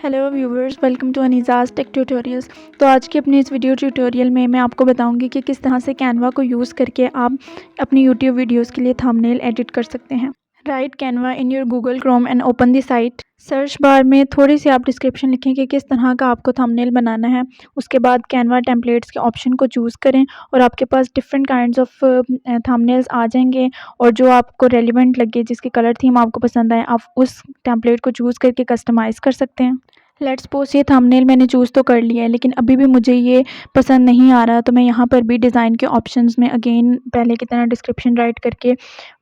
Hello viewers, welcome to अनीज़ाज़ tech tutorials. तो आज की अपनी इस वीडियो ट्यूटोरियल में मैं आपको बताऊंगी कि किस तरह से कैनवा को यूज़ करके आप अपनी यूट्यूब वीडियोस के लिए थंबनेल एडिट कर सकते हैं। Right Canva in your Google Chrome and open the site. Search bar में थोड़ी सी आप डिस्क्रिप्शन लिखें कि किस तरह का आपको थंबनेल बनाना है। उसके बाद कैनवा टेम्पलेट्स के ऑप्शन को चूज़ करें और आपके पास डिफरेंट काइंड्स ऑफ थंबनेल्स आ जाएंगे। और जो आपको रेलिवेंट लगे, जिसकी कलर थीम आपको पसंद आए, आप उस टेम्पलेट को चूज़ करके कस्टमाइज़ कर सकते हैं। लेट्स सपोज ये थंबनेल मैंने चूज़ तो कर लिया है, लेकिन अभी भी मुझे ये पसंद नहीं आ रहा, तो मैं यहाँ पर भी डिज़ाइन के ऑप्शंस में अगेन पहले की तरह डिस्क्रिप्शन राइट करके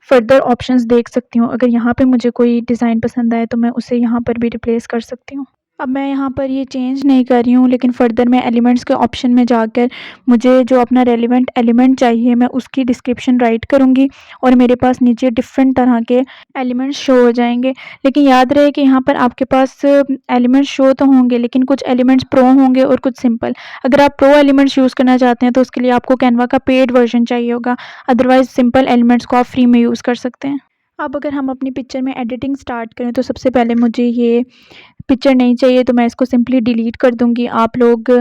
फर्दर ऑप्शंस देख सकती हूँ। अगर यहाँ पे मुझे कोई डिज़ाइन पसंद आए तो मैं उसे यहाँ पर भी रिप्लेस कर सकती हूँ। अब मैं यहाँ पर ये चेंज नहीं कर रही हूँ, लेकिन फ़र्दर मैं एलिमेंट्स के ऑप्शन में जाकर मुझे जो अपना रेलिवेंट एलिमेंट चाहिए मैं उसकी डिस्क्रिप्शन राइट करूँगी और मेरे पास नीचे डिफरेंट तरह के एलिमेंट्स शो हो जाएंगे। लेकिन याद रहे कि यहाँ पर आपके पास एलिमेंट्स शो तो होंगे, लेकिन कुछ एलिमेंट्स प्रो होंगे और कुछ सिंपल। अगर आप प्रो एलिमेंट्स यूज़ करना चाहते हैं तो उसके लिए आपको कैनवा का पेड वर्जन चाहिए होगा, अदरवाइज़ सिंपल एलिमेंट्स को आप फ्री में यूज़ कर सकते हैं। अब अगर हम अपनी पिक्चर में एडिटिंग स्टार्ट करें तो सबसे पहले मुझे ये पिक्चर नहीं चाहिए, तो मैं इसको सिंपली डिलीट कर दूंगी। आप लोग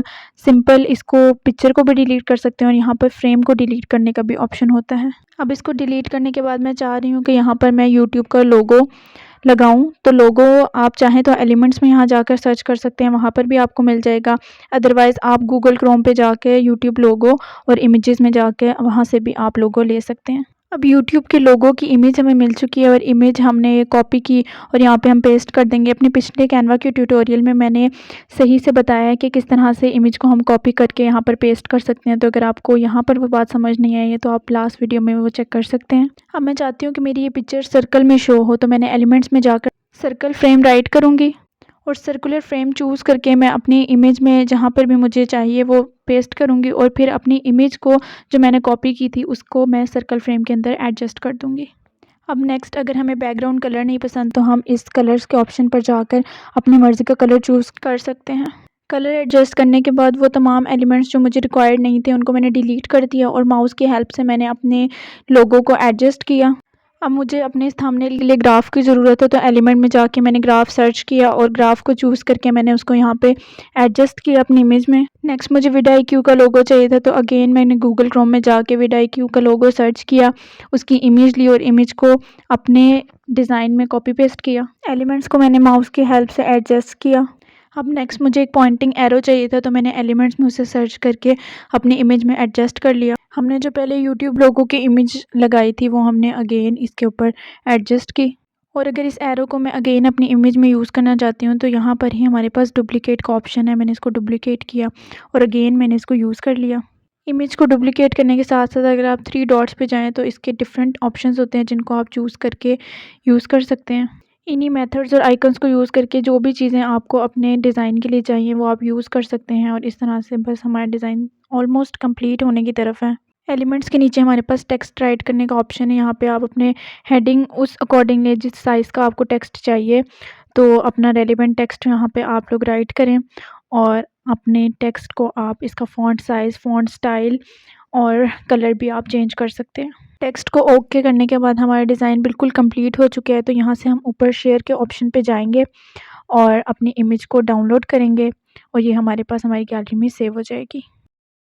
सिंपल इसको पिक्चर को भी डिलीट कर सकते हैं और यहाँ पर फ्रेम को डिलीट करने का भी ऑप्शन होता है। अब इसको डिलीट करने के बाद मैं चाह रही हूँ कि यहाँ पर मैं यूट्यूब का लोगो लगाऊं। तो लोगो आप चाहें तो एलिमेंट्स में यहाँ जाकर सर्च कर सकते हैं, वहाँ पर भी आपको मिल जाएगा। अदरवाइज़ आप गूगल क्रोम पे जाके यूट्यूब लोगो और इमेजेस में जाके वहाँ से भी आप लोगो ले सकते हैं। अब यूट्यूब के लोगों की इमेज हमें मिल चुकी है और इमेज हमने कॉपी की और यहाँ पे हम पेस्ट कर देंगे। अपने पिछले कैनवा के ट्यूटोरियल में मैंने सही से बताया है कि किस तरह से इमेज को हम कॉपी करके यहाँ पर पेस्ट कर सकते हैं। तो अगर आपको यहाँ पर वो बात समझ नहीं आई है तो आप लास्ट वीडियो में वो चेक कर सकते हैं। अब मैं चाहती हूँ कि मेरी ये पिक्चर सर्कल में शो हो, तो मैंने एलिमेंट्स में जाकर सर्कल फ्रेम राइट करूँगी और सर्कुलर फ्रेम चूज़ करके मैं अपनी इमेज में जहाँ पर भी मुझे चाहिए वो पेस्ट करूँगी और फिर अपनी इमेज को जो मैंने कॉपी की थी उसको मैं सर्कल फ्रेम के अंदर एडजस्ट कर दूँगी। अब नेक्स्ट, अगर हमें बैकग्राउंड कलर नहीं पसंद तो हम इस कलर्स के ऑप्शन पर जाकर अपनी मर्ज़ी का कलर चूज़ कर सकते हैं। कलर एडजस्ट करने के बाद वो तमाम एलिमेंट्स जो मुझे रिक्वायर्ड नहीं थे उनको मैंने डिलीट कर दिया और माउस की हेल्प से मैंने अपने लोगो को एडजस्ट किया। अब मुझे अपने इस थंबनेल के लिए ग्राफ की ज़रूरत है, तो एलिमेंट में जाके मैंने ग्राफ सर्च किया और ग्राफ को चूज़ करके मैंने उसको यहाँ पे एडजस्ट किया अपनी इमेज में। नेक्स्ट मुझे विडाईक्यू का लोगो चाहिए था, तो अगेन मैंने गूगल क्रोम में जाके विडाईक्यू का लोगो सर्च किया, उसकी इमेज ली और इमेज को अपने डिज़ाइन में कॉपी पेस्ट किया। एलिमेंट्स को मैंने माउस की हेल्प से एडजस्ट किया। अब नेक्स्ट मुझे एक पॉइंटिंग एरो चाहिए था, तो मैंने एलिमेंट्स में उसे सर्च करके अपनी इमेज में एडजस्ट कर लिया। हमने जो पहले यूट्यूब लोगो की इमेज लगाई थी वो हमने अगेन इसके ऊपर एडजस्ट की। और अगर इस एरो को मैं अगेन अपनी इमेज में यूज़ करना चाहती हूँ तो यहाँ पर ही हमारे पास डुप्लिकेट का ऑप्शन है। मैंने इसको डुप्लिकेट किया और अगेन मैंने इसको यूज़ कर लिया। इमेज को डुप्लिकेट करने के साथ साथ अगर आप 3 डॉट्स पे जाएँ तो इसके डिफरेंट ऑप्शंस होते हैं जिनको आप चूज़ करके यूज़ कर सकते हैं। इन्हीं मेथड्स और आइकन्स को यूज़ करके जो भी चीज़ें आपको अपने डिज़ाइन के लिए चाहिए वो आप यूज़ कर सकते हैं और इस तरह से बस हमारा डिज़ाइन ऑलमोस्ट कंप्लीट होने की तरफ है। एलिमेंट्स के नीचे हमारे पास टेक्स्ट राइट करने का ऑप्शन है। यहाँ पे आप अपने हेडिंग उस अकॉर्डिंगली जिस साइज़ का आपको टेक्स्ट चाहिए तो अपना रेलिवेंट टेक्स्ट यहाँ पे आप लोग राइट करें और अपने टेक्स्ट को आप इसका फ़ॉन्ट साइज़, फ़ॉन्ट स्टाइल और कलर भी आप चेंज कर सकते हैं। टेक्स्ट को ओके करने के बाद हमारा डिज़ाइन बिल्कुल कंप्लीट हो चुका है। तो यहाँ से हम ऊपर शेयर के ऑप्शन पे जाएंगे और अपनी इमेज को डाउनलोड करेंगे और ये हमारे पास हमारी गैलरी में सेव हो जाएगी।